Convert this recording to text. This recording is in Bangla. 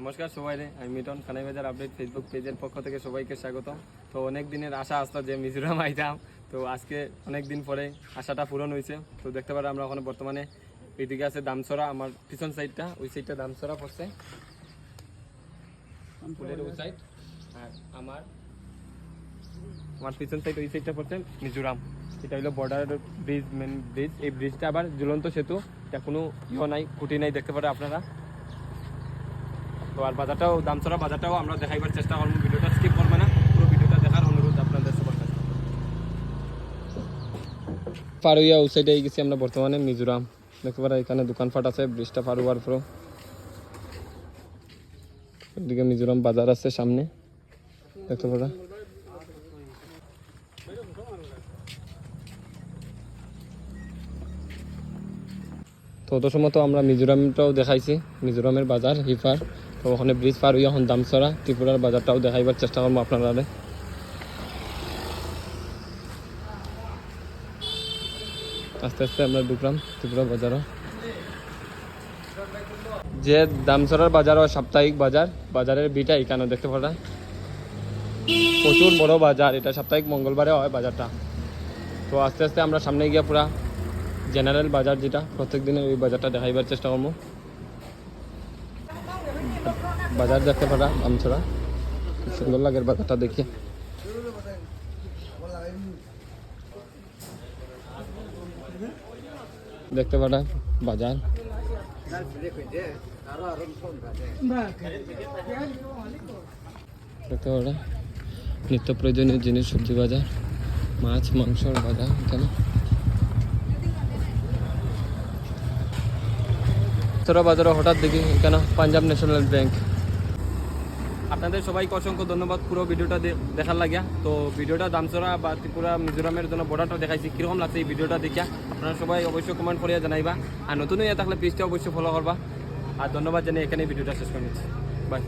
নমস্কার সবাইরে, আমি মিটন খানাই বাজার আপডেট ফেসবুক পেজের পক্ষ থেকে সবাইকে স্বাগত। তো অনেক দিনের আশা আসতো যে মিজোরাম আইতাম, তো আজকে অনেক দিন পরে আশাটা পূরণ হয়েছে। তো দেখতে পারে আমরা ওখানে বর্তমানে এইদিকে আছে দামছড়া, আমার পিছন সাইডটা, ওই সাইডটা দামছড়া পড়ছে ফুলের ওই সাইড, আর আমার পিছন সাইড ওই সাইডটা পড়ছে মিজোরাম। এটা হলো বর্ডার ব্রিজ, মেন ব্রিজ। এই ব্রিজটা আবার ঝুলন্ত সেতু, এটা কোনো ইয়ে নাই, খুঁটি নাই, দেখতে পারে আপনারা। তো আর বাজারটাও, দামছড়া বাজারটাও আমরা দেখাইবার চেষ্টা করবো, ভিডিওটা স্কিপ করবে না, পুরো ভিডিওটা দেখার অনুরোধ আপনাদের সবার কাছে। পার হইয়া ওই সাইডে গেছি আমরা বর্তমানে মিজোরাম। দেখতে পারা এখানে দোকানপাট আছে, ব্রিজটা পার হওয়ার পর এদিকে মিজোরাম বাজার আছে সামনে, দেখতে পারা। তো অত সময় তো আমরা মিজোরামটাও দেখাইছি, মিজোরামের বাজার হিফার। তো ওখানে ব্রিজ পার হইয়া এখন দামছড়া ত্রিপুরার বাজারটাও দেখাইবার চেষ্টা করবো আপনারা। আস্তে আস্তে আমরা ঢুকলাম ত্রিপুরা বাজারও। যে দামছড়ার বাজারও সাপ্তাহিক বাজার, বাজারের বিটা এখানে দেখতে পারা, প্রচুর বড় বাজার। এটা সাপ্তাহিক মঙ্গলবারে হয় বাজারটা। তো আস্তে আস্তে আমরা সামনে গিয়ে পুরা জেনারেল বাজার, যেটা প্রত্যেক দিনের ওই বাজারটা দেখাইবার চেষ্টা করবো। বাজার দেখতে পারা দামছড়া, সুন্দর লাগে বাজারটা দেখে। দেখতে পারা বাজার, দেখতে পারা নিত্য প্রয়োজনীয় জিনিস, সবজি বাজার, মাছ মাংসর বাজার। এখানে ছোটো বাজারও হঠাৎ দেখি এখানে পাঞ্জাব ন্যাশনাল ব্যাংক। আপনাদের সবাইকে অসংখ্য ধন্যবাদ পুরো ভিডিওটা দেখার লাগিয়া। তো ভিডিওটা দামছড়া বা ত্রিপুরা মিজোরামের জন্য বর্ডারটা দেখাইছি, কীরকম লাগছে এই ভিডিওটা দেখিয়া আপনারা সবাই অবশ্যই কমেন্ট করিয়া জানাইবা। আর নতুন হয়ে থাকলে পেজটা অবশ্যই ফলো করবা। আর ধন্যবাদ জানিয়ে এখানে ভিডিওটা শেষ করে নিচ্ছি, বাই।